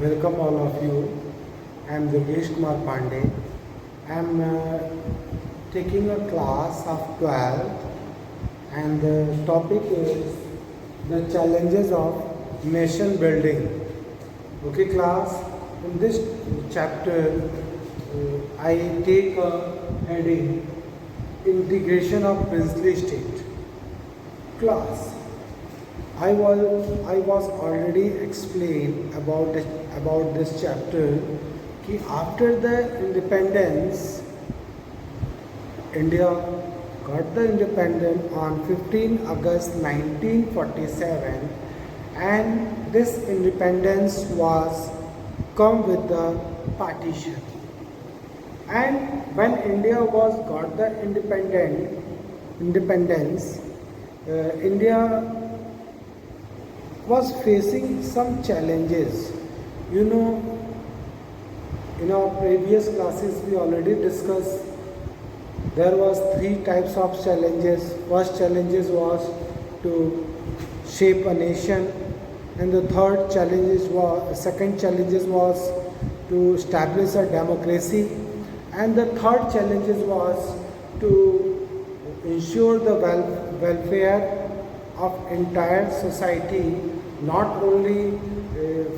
Welcome all of you. I am Yogesh Kumar Pandey. I am taking a class of 12th and the topic is the challenges of nation building. Okay class, in this chapter I take a heading integration of princely state. Class, I was already explained about this chapter कि after the independence India got the independence on 15 August 1947 and this independence was come with the partition, and when India was got the independence India was facing some challenges. You know, in our previous classes we already discussed there was three types of challenges. First challenges was to shape a nation, and the second challenges was to establish a democracy, and the third challenges was to ensure the welfare of entire society, not only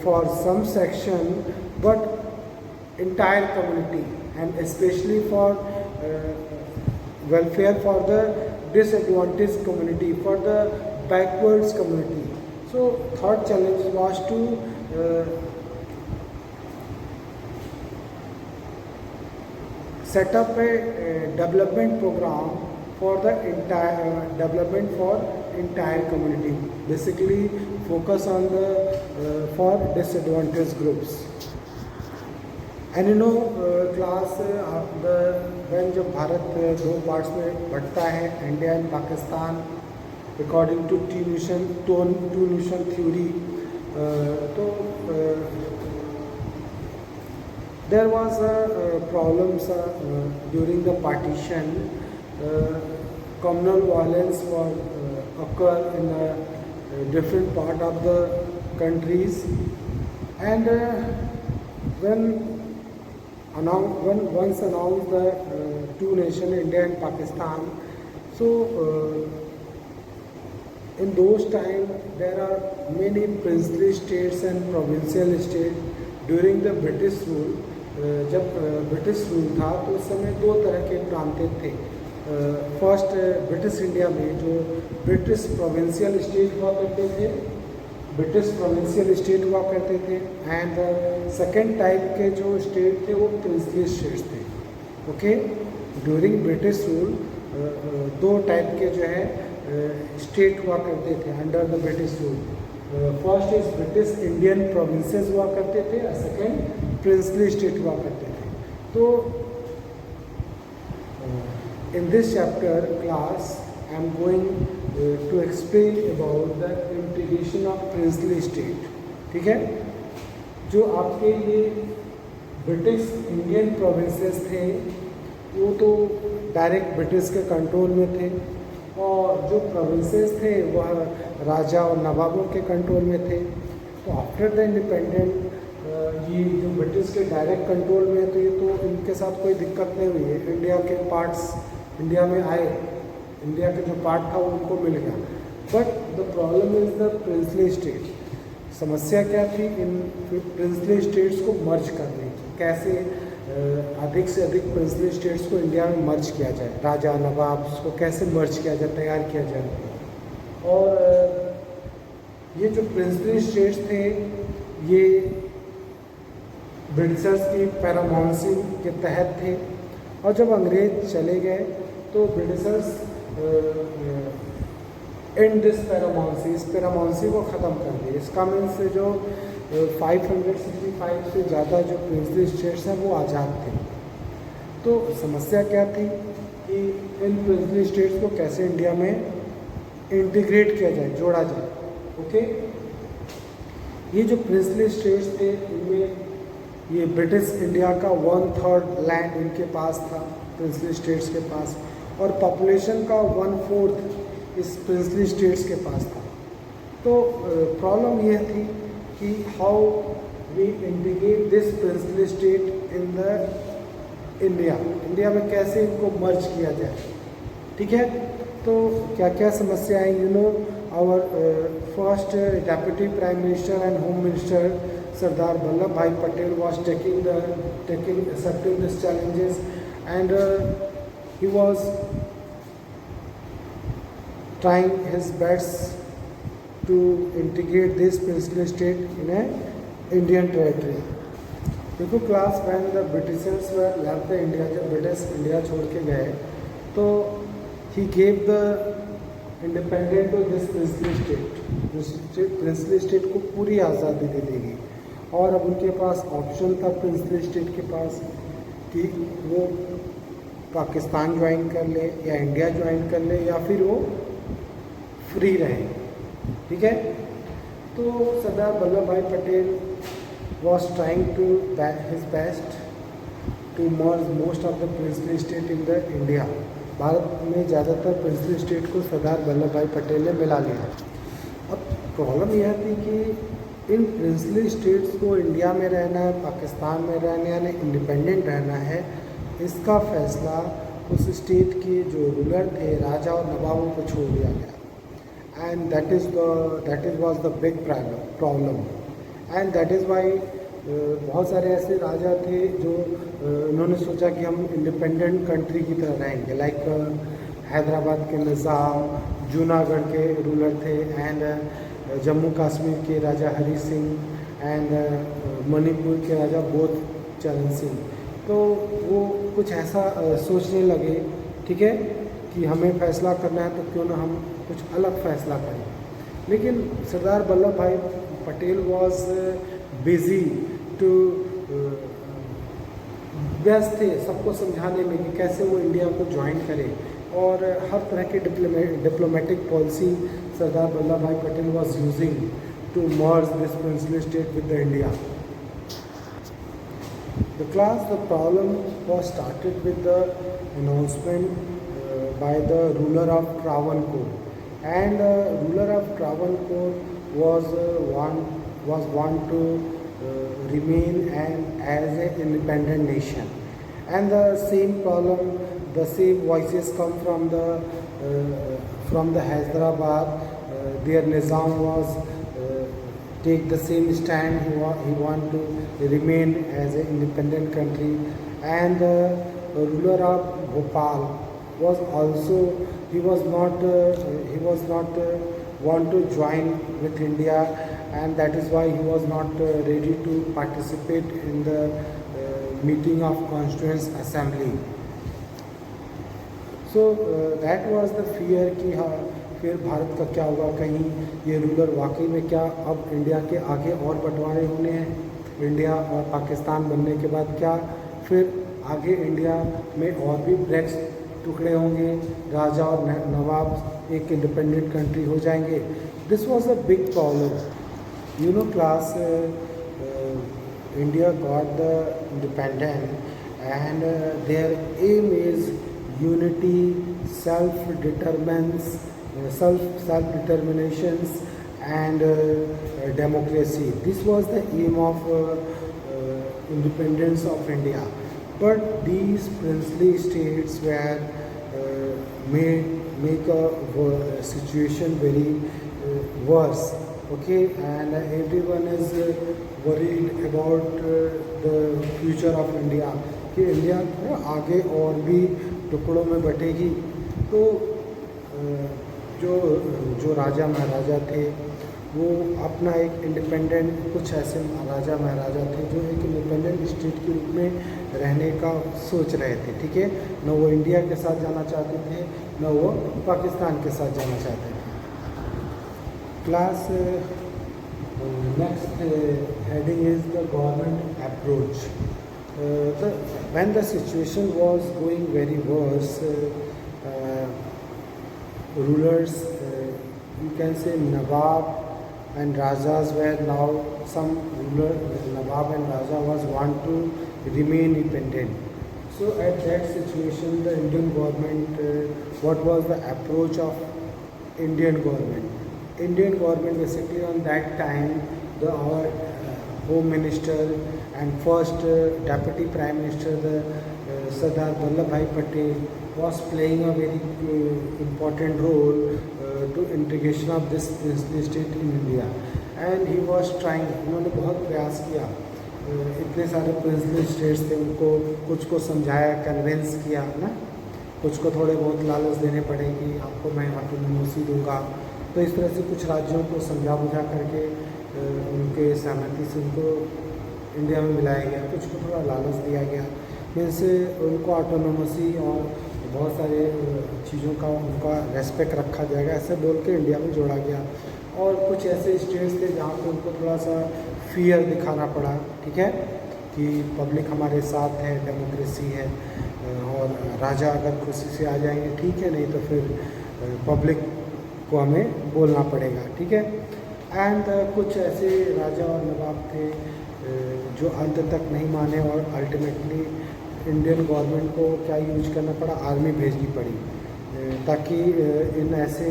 for some section but entire community, and especially for welfare for the disadvantaged community, for the backwards community. So third challenge was to set up a development program for the entire development for entire community, basically focus on the for disadvantaged groups. And you know class when जब भारत दो parts में बंटता है, India and Pakistan, according to two nation theory, तो there was problems during the partition. Communal violence was occur in a different part of the countries, and when once announced the two nations, India and Pakistan, so in those time there are many princely states and provincial states during the British rule. जब British rule था तो उस समय दो तरह के प्रांत थे. फर्स्ट ब्रिटिश इंडिया में जो ब्रिटिश प्रोविंशियल स्टेट हुआ करते थे, एंड सेकेंड टाइप के जो स्टेट थे वो प्रिंसली स्टेट्स थे. ओके, ड्यूरिंग ब्रिटिश रूल दो टाइप के जो है स्टेट हुआ करते थे under the British rule. First is British Indian provinces हुआ करते थे और सेकेंड प्रिंसली स्टेट हुआ करते थे. तो in this chapter class I am going to explain about the integration of princely state. ठीक है, जो आपके ये ब्रिटिश इंडियन प्रोविंसेस थे वो तो डायरेक्ट ब्रिटिश के कंट्रोल में थे, और जो प्रोविंसेस थे वह राजा और नवाबों के कंट्रोल में थे. तो आफ्टर द इंडिपेंडेंट ये जो ब्रिटिश के डायरेक्ट कंट्रोल में थे तो इनके साथ कोई दिक्कत नहीं हुई है. इंडिया के पार्ट्स इंडिया में आए, इंडिया का जो पार्ट था वो उनको मिल गया. But the problem is the princely state. समस्या क्या थी, इन प्रिंसली स्टेट्स को मर्ज करने की. कैसे अधिक से अधिक प्रिंसली स्टेट्स को इंडिया में मर्ज किया जाए, राजा नवाब को कैसे मर्ज किया जाए, तैयार किया जाए. और ये जो प्रिंसली स्टेट्स थे ये ब्रिटिशर्स की पैरामाउंसी के तहत थे, और जब अंग्रेज चले गए तो ब्रिटिशर्स एंड दिस पैरामाउंसी, इस पैरामाउंसी को ख़त्म कर दिए. इसका मीन्स से जो 565 से ज़्यादा जो प्रिंसली स्टेट्स हैं वो आज़ाद थे. तो समस्या क्या थी कि इन प्रिंसली स्टेट्स को कैसे इंडिया में इंटीग्रेट किया जाए, जोड़ा जाए. ओके, ये जो प्रिंसली स्टेट्स थे इनमें ये ब्रिटिश इंडिया का 1/3 लैंड इनके पास था, प्रिंसली स्टेट्स के पास, और पॉपुलेशन का 1/4 इस प्रिंसली स्टेट्स के पास था. तो प्रॉब्लम यह थी कि how we integrate this princely state in the India में कैसे इनको मर्ज किया जाए, ठीक है। तो क्या क्या समस्याएं, you know our first deputy prime minister and home minister Sardar Vallabh भाई Patel was accepting these challenges, and he was trying his best to integrate this princely state in a Indian territory. देखो class when the Britishers were left the India, जब British India छोड़ के गए तो ही gave the independent to this princely state को पूरी आज़ादी दे दी गई। और अब उनके पास ऑप्शन था प्रिंसली स्टेट के पास कि वो पाकिस्तान ज्वाइन कर ले या इंडिया ज्वाइन कर ले या फिर वो फ्री रहे, ठीक है। तो सरदार वल्लभ भाई Patel was trying to his best to merge most of the princely state in the India. Bharat में ज़्यादातर प्रिंसली स्टेट को सरदार वल्लभ भाई पटेल ने मिला लिया। अब प्रॉब्लम यह थी कि इन प्रिंसली स्टेट्स को इंडिया में रहना है, पाकिस्तान में रहना है, यानी इंडिपेंडेंट रहना है, इसका फैसला उस स्टेट के जो रूलर थे, राजा और नवाबों को छोड़ दिया गया। And that is was the big problem and that is why बहुत सारे ऐसे राजा थे जो उन्होंने सोचा कि हम इंडिपेंडेंट कंट्री की तरह रहेंगे, लाइक हैदराबाद के निज़ाम, जूनागढ़ के रूलर थे, एंड जम्मू कश्मीर के राजा हरी सिंह, एंड मणिपुर के राजा बोध चरण सिंह। तो वो कुछ ऐसा सोचने लगे, ठीक है, कि हमें फैसला करना है तो क्यों ना हम कुछ अलग फैसला करें। लेकिन सरदार वल्लभ भाई पटेल वॉज बिजी टू व्यस्त थे सबको समझाने में कि कैसे वो इंडिया को ज्वाइन करें, और हर तरह की डिप्लोमेटिक पॉलिसी सरदार वल्लभ भाई Patel was using to merge this princely state with the India. The problem was started with the announcement by the ruler of Travancore, and ruler of Travancore was want to remain as an independent nation, and the same problem, the same voices come from the Hyderabad. Their Nizam was take the same stand. He want to remain as an independent country, and the ruler of Bhopal was also he was not want to join with India, and that is why he was not ready to participate in the meeting of Constituent Assembly. So that was the fear कि हाँ फिर भारत का क्या होगा, कहीं ये ruler वाकई में क्या अब इंडिया के आगे और बंटवारे होने हैं, इंडिया और पाकिस्तान बनने के बाद क्या फिर आगे इंडिया में और भी ब्लैक्स टुकड़े होंगे, राजा और नवाब एक इंडिपेंडेंट कंट्री हो जाएंगे। This was a big problem. You know class, India got the independent and their aim is unity, self-determinations and democracy. This was the aim of independence of India. But these princely states were make a situation very worse. Okay, and everyone is worried about the future of India. कि India आगे और भी टुकड़ों में बटेगी। तो जो राजा महाराजा थे वो अपना एक इंडिपेंडेंट, कुछ ऐसे राजा महाराजा थे जो एक इंडिपेंडेंट स्टेट के रूप में रहने का सोच रहे थे, ठीक है। न वो इंडिया के साथ जाना चाहते थे, न वो पाकिस्तान के साथ जाना चाहते थे। Class next heading is the government approach. When the situation was going very worse, rulers, you can say Nawab and Rajas were now, some ruler, Nawab and Raja was want to remain independent. So at that situation, the Indian government, what was the approach of Indian government? Indian government basically on that time, our Home Minister and first Deputy Prime Minister, Sardar Vallabhbhai Patel, was playing a very important role to integration of this princely state in India. And he was trying, उन्होंने बहुत प्रयास किया, इतने सारे princely states थे, उनको कुछ को समझाया, कन्विंस किया ना, कुछ को थोड़े बहुत लालच देने पड़े कि आपको मैं ऑटोनोमसी दूंगा। तो इस तरह से कुछ राज्यों को समझा बुझा करके उनके सहमति से उनको इंडिया में मिलाया गया, कुछ को थोड़ा लालच दिया गया, मीन्स उनको ऑटोनोमसी और बहुत सारे चीज़ों का उनका रेस्पेक्ट रखा जाएगा ऐसे बोल के इंडिया में जोड़ा गया। और कुछ ऐसे स्टेट्स थे जहाँ पे उनको थोड़ा सा फियर दिखाना पड़ा, ठीक है, कि पब्लिक हमारे साथ है, डेमोक्रेसी है, और राजा अगर खुशी से आ जाएंगे ठीक है, नहीं तो फिर पब्लिक को हमें बोलना पड़ेगा, ठीक है। एंड कुछ ऐसे राजा और नवाब थे जो अंत तक नहीं माने और अल्टीमेटली इंडियन गवर्नमेंट को क्या यूज करना पड़ा, आर्मी भेजनी पड़ी, ताकि इन ऐसे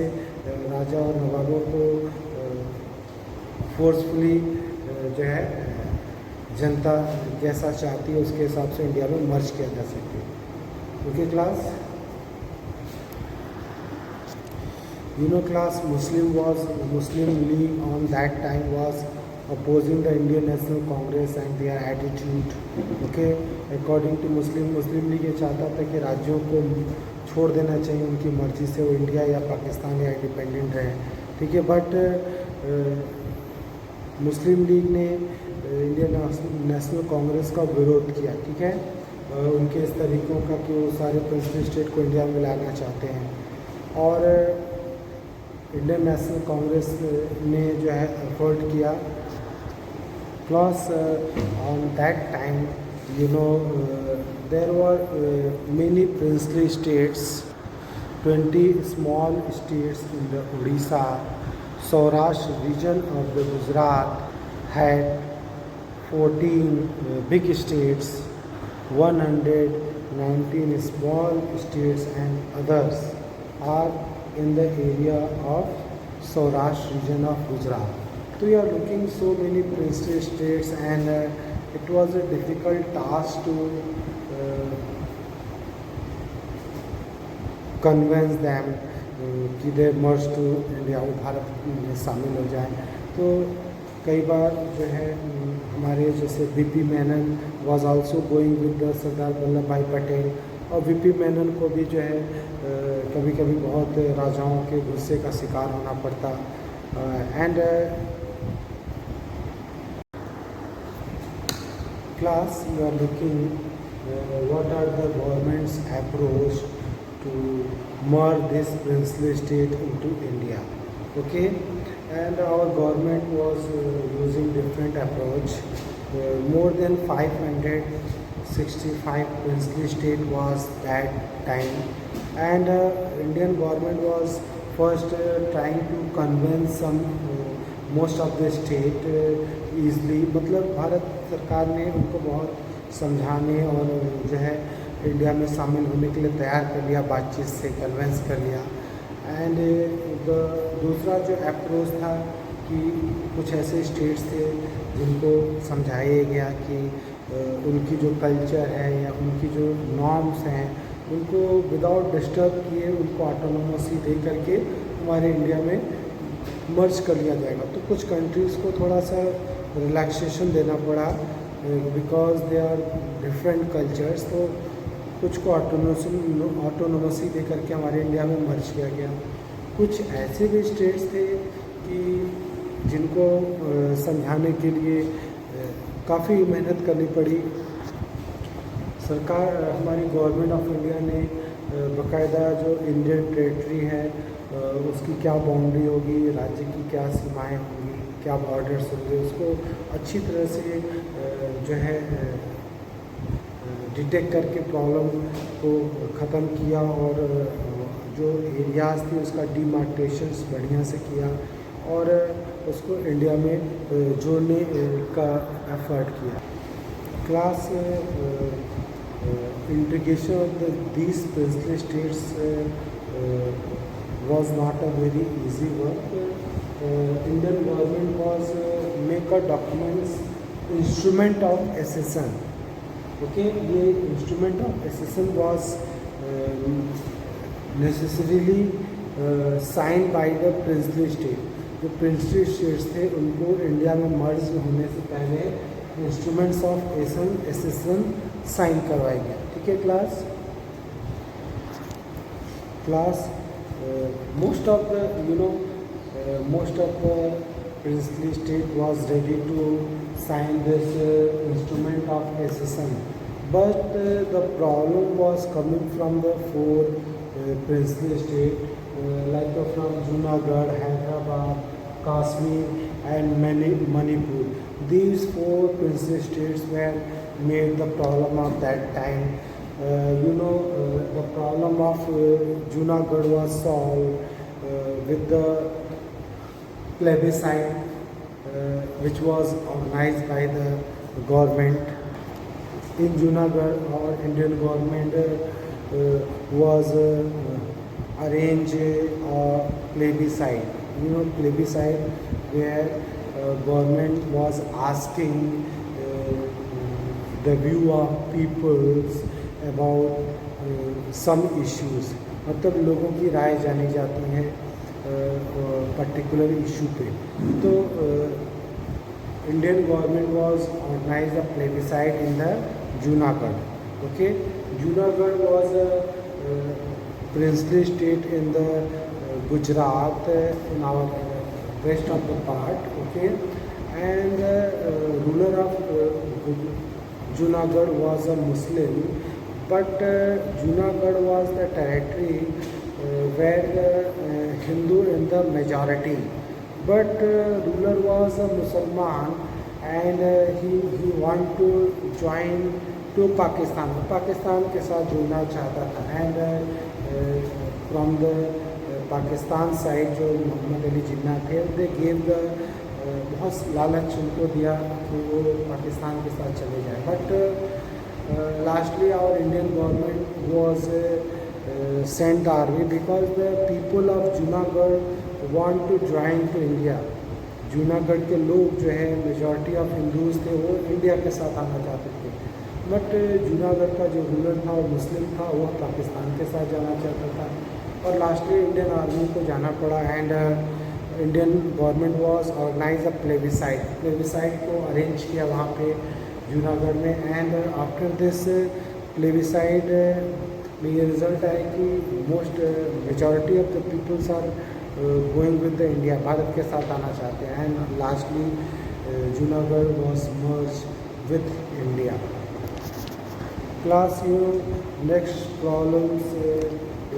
राजा और नवाबों को फोर्सफुली जो है जनता जैसा चाहती है उसके हिसाब से इंडिया में मर्ज किया जा सके। Okay class, you know class, Muslim League on that time was opposing the Indian National Congress and their attitude. Okay, according to Muslim League ये चाहता था कि राज्यों को छोड़ देना चाहिए उनकी मर्जी से, वो इंडिया या पाकिस्तान या इंडिपेंडेंट रहे, ठीक है। बट मुस्लिम लीग ने इंडियन नेशनल कांग्रेस का विरोध किया, ठीक है, उनके इस तरीक़ों का कि वो सारे प्रिंसली स्टेट को इंडिया में लाना चाहते हैं। और इंडियन नेशनल कांग्रेस ने जो है एफर्ट किया। Plus on that time you know there were many princely states, 20 small states in the Odisha, Saurashtra region of the Gujarat had 14 big states, 119 small states and others are in the area of Saurashtra region of Gujarat. So we are looking so many princely states, and it was a difficult task to convince them कि दे मर्ज to India, वो भारत में शामिल हो जाए। तो कई बार जो है हमारे जैसे VP Menon was also going with the Sardar Vallabh भाई पटेल, और वीपी मेनन को भी जो है कभी कभी बहुत राजाओं के गुस्से का शिकार होना पड़ता। And class, you are looking what are the government's approach to merge this princely state into India. Okay, and our government was using different approach. More than 565 princely state was that time, and Indian government was first trying to convince some most of the state easily, मतलब भारत सरकार ने उनको बहुत समझाने और जो है India में शामिल होने के लिए तैयार कर लिया, बातचीत से कन्वेंस कर लिया। एंड दूसरा जो अप्रोच था कि कुछ ऐसे स्टेट्स थे जिनको समझाया गया कि उनकी जो कल्चर है या उनकी जो नॉर्म्स हैं उनको विदाउट डिस्टर्ब किए उनको ऑटोनोमसी दे करके हमारे इंडिया में मर्ज कर लिया जाएगा। तो कुछ कंट्रीज़ को थोड़ा सा रिलैक्सेशन देना पड़ा because they are different cultures, तो कुछ को ऑटोनोमसी दे करके हमारे इंडिया में मर्ज किया गया। कुछ ऐसे भी स्टेट्स थे कि जिनको समझाने के लिए काफ़ी मेहनत करनी पड़ी। सरकार, हमारी गवर्नमेंट ऑफ इंडिया ने बाकायदा जो इंडियन टेरिटरी है उसकी क्या बाउंड्री होगी, राज्य की क्या सीमाएं होंगी, क्या बॉर्डर्स होंगे, उसको अच्छी तरह से जो है डिटेक्ट करके प्रॉब्लम को ख़त्म किया और जो एरियाज़ थी उसका डिमार्केशंस बढ़िया से किया और उसको इंडिया में जोड़ने का एफर्ट किया। Class, integration of these princely states was not a very easy work. Indian government was make a documents instrument of accession. Okay, ये instrument of accession was necessarily sign by the princely state. जो princely states थे उनको India में मर्ज होने से पहले instruments of एसेसन sign करवाया गया. ठीक है class. Most of the princely state was ready to sign this instrument of accession, but the problem was coming from the four princely state like from Junagadh, Hyderabad, Kashmir and Manipur. These four princely states were made the problem of that time. The problem of Junagadh was solved with the plebiscite which was organized by the government in Junagadh. Or Indian government was arrange a plebiscite. Plebiscite where government was asking the view of peoples about some issues. मतलब लोगों की राय जानी जाती है particular issue पे. तो Indian government was organise a plebiscite in the Junagadh. Okay, Junagadh was a princely state in the Gujarat in our west of the part. Okay, and ruler of Junagadh was a Muslim, but Junagadh was the territory where the Hindu in the majority, but ruler was a Musalman and he want to join to Pakistan के साथ जुड़ना चाहता था. And from the Pakistan side जो मोहम्मद अली जिन्ना थे, they gave the बहुत लालच उनको दिया कि वो पाकिस्तान के साथ चले जाए. But lastly our Indian government was send the army because the people of Junagadh want to join to India. Junagadh के लोग जो है मेजॉरिटी ऑफ हिंदूज थे, वो इंडिया के साथ आना चाहते थे. बट जूनागढ़ का जो रूलर था वो मुस्लिम था, वो पाकिस्तान के साथ जाना चाहता था और लास्टली इंडियन आर्मी को जाना पड़ा. And Indian government was organise a plebiscite को अरेंज किया वहाँ पे जूनागढ़ में. एंड आफ्टर दिस प्लेबिसाइड में ये रिज़ल्ट आया कि most majority of the peoples are going with the India, Bharat के साथ आना चाहते हैं. And lastly Junagadh was merge with India. Class, next problems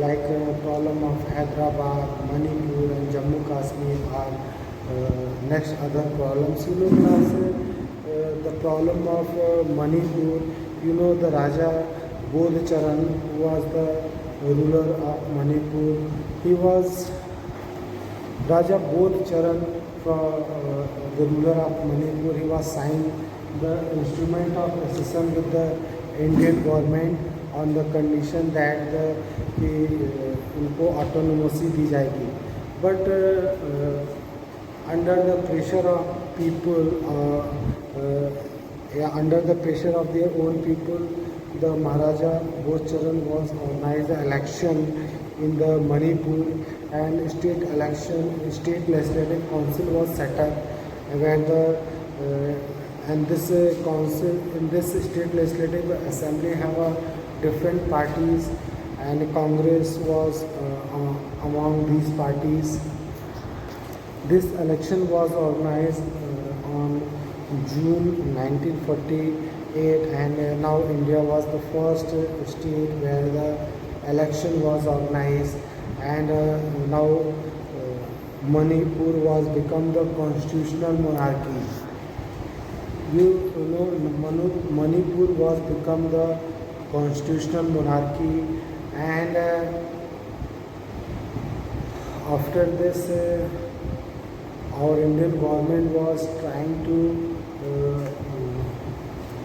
like problem of Hyderabad, Manipur and Jammu Kashmir are next other problems. Class, the problem of Manipur, the Raja Bodhcharan was the ruler of Manipur. He was Raja Bodhcharan, the ruler of Manipur. He was signed the instrument of accession with the Indian government on the condition that कि उनको autonomy दी जाएगी. But under the pressure of people या under the pressure of their own people, the Maharaja Bodhcharan was organise the election in the Manipur and state legislative council was set up where the and this council in this state legislative assembly have a different parties and Congress was among these parties. This election was organized on June 1948 and now India was the first state where the election was organized and now Manipur was become the constitutional monarchy. Manipur was become the constitutional monarchy and after this our Indian government was trying to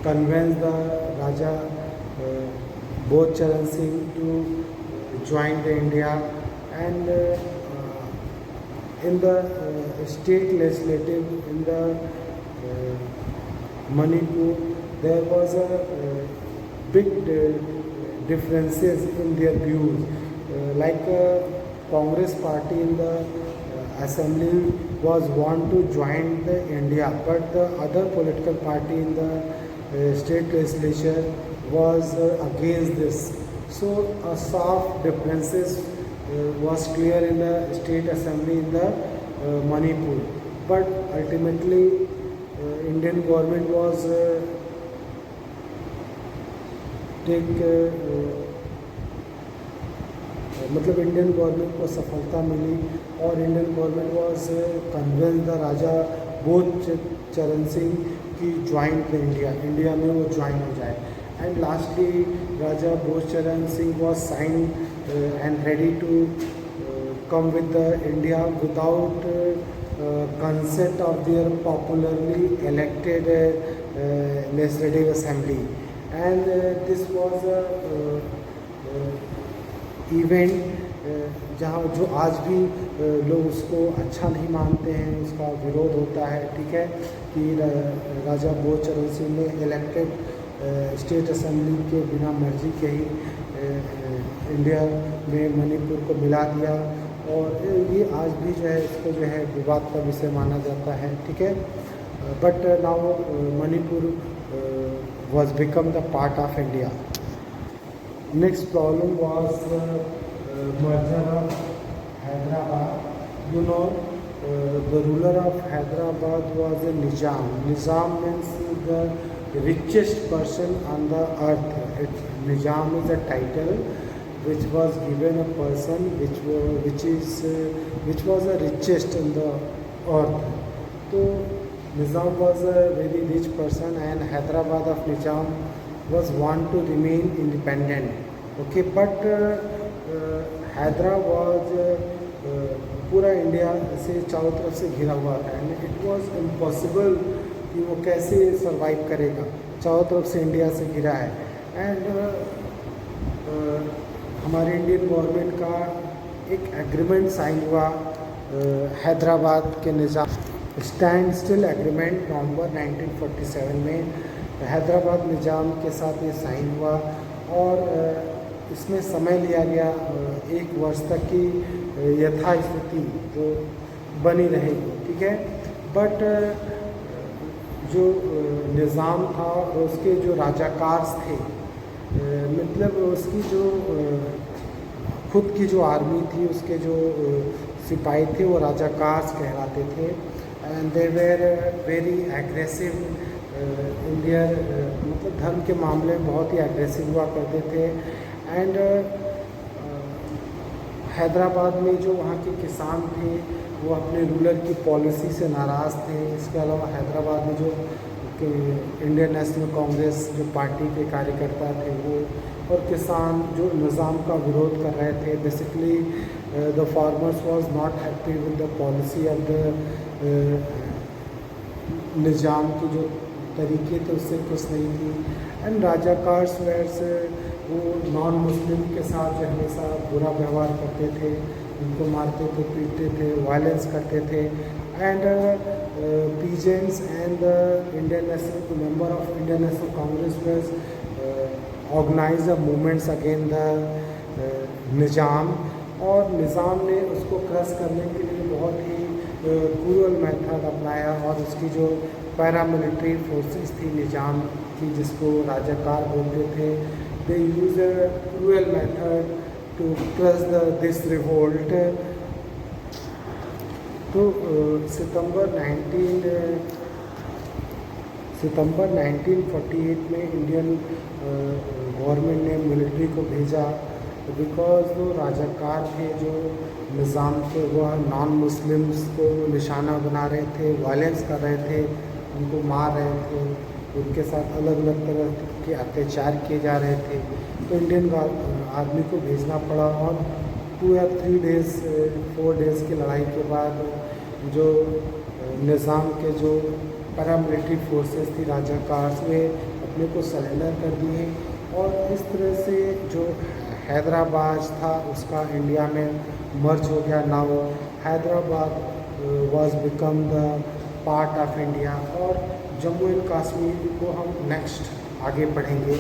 convince the Raja Bodhcharan Singh to join the India and in the state legislative in the Manipur, there was a big differences in their views. Like Congress party in the assembly was want to join the India, but the other political party in the state legislature was against this. So a soft differences was clear in the state assembly in the Manipur, but ultimately Indian government was मतलब Indian government को सफलता मिली और Indian government was convince the Raja Bodh Charan Singh की join the India में वो join हो जाए. And lastly Raja Bodh Charan Singh was sign and ready to come with the India without consent of their popularly elected legislative assembly, and this was a event जहाँ जो आज भी लोग उसको अच्छा नहीं मानते हैं, उसका विरोध होता है. ठीक है कि राजा बोध चरण सिंह ने इलेक्टेड स्टेट असेंबली के बिना मर्जी के ही इंडिया में मणिपुर को मिला दिया और ये आज भी जो है इसको जो है विवाद का विषय माना जाता है. ठीक है, but now Manipur was become the part of India. Next problem was merger of Hyderabad. You know, the ruler of Hyderabad was a Nizam. Nizam means the richest person on the earth. Nizam is a title which was given a person which was the richest in the earth. So Nizam was a very rich person and Hyderabad of Nizam was want to remain independent. Okay, but Hyderabad was पूरा India से चारों तरफ से घिरा हुआ था and it was impossible कि वो कैसे सरवाइव करेगा. चारों तरफ से इंडिया से घिरा है एंड हमारे इंडियन गवर्नमेंट का एक एग्रीमेंट साइन हुआ हैदराबाद के निज़ाम स्टैंड स्टिल एग्रीमेंट नवंबर 1947 में हैदराबाद निज़ाम के साथ ये साइन हुआ और इसमें समय लिया गया 1 वर्ष तक की यथास्थिति जो बनी रहेगी. ठीक है, बट जो निज़ाम था उसके जो राजाकार थे मतलब उसकी जो खुद की जो आर्मी थी उसके जो सिपाही थे वो राजाकार कहलाते थे and they were very aggressive Indian मतलब धर्म के मामले में बहुत ही एग्रेसिव हुआ करते थे. एंड हैदराबाद में जो वहाँ के किसान थे वो अपने रूलर की पॉलिसी से नाराज़ थे. इसके अलावा हैदराबाद में जो इंडियन नेशनल कांग्रेस जो पार्टी के कार्यकर्ता थे वो और किसान जो निज़ाम का विरोध कर रहे थे. Basically the farmers was not happy with the policy of the Nizam की जो तरीके थे उससे खुश नहीं थी. एंड राजाकार से वो नॉन मुस्लिम के साथ जो हमेशा बुरा व्यवहार करते थे, उनको मारते थे, पीटते थे, वायलेंस करते थे. And peasants and the Indian National member of Indian National Congress was organize the movements against the निज़ाम और निज़ाम ने उसको क्रश करने के लिए बहुत ही क्रूअल मेथड अपनाया और उसकी जो पैरामिलिट्री फोर्सेस थी निज़ाम की जिसको राजाकार बोलते थे they use a cruel method to crush this revolt. तो सितंबर 1948 में इंडियन गवर्नमेंट ने मिलिट्री को भेजा बिकॉज वो राजाकार थे जो निज़ाम थे वह नॉन मुस्लिम्स को निशाना बना रहे थे, वायलेंस कर रहे थे, उनको मार रहे थे, उनके साथ अलग अलग तरह के अत्याचार किए जा रहे थे. तो इंडियन आर्मी को भेजना पड़ा और 2 या 3 डेज़ 4 डेज़ की लड़ाई के बाद जो निज़ाम के जो पैरामिलिट्री फोर्सेस थी राजाकार वे अपने को सरेंडर कर दिए और इस तरह से जो हैदराबाद था उसका इंडिया में मर्ज हो गया. Now Hyderabad was become the part of India और जम्मू एंड कश्मीर को हम नेक्स्ट आगे पढ़ेंगे।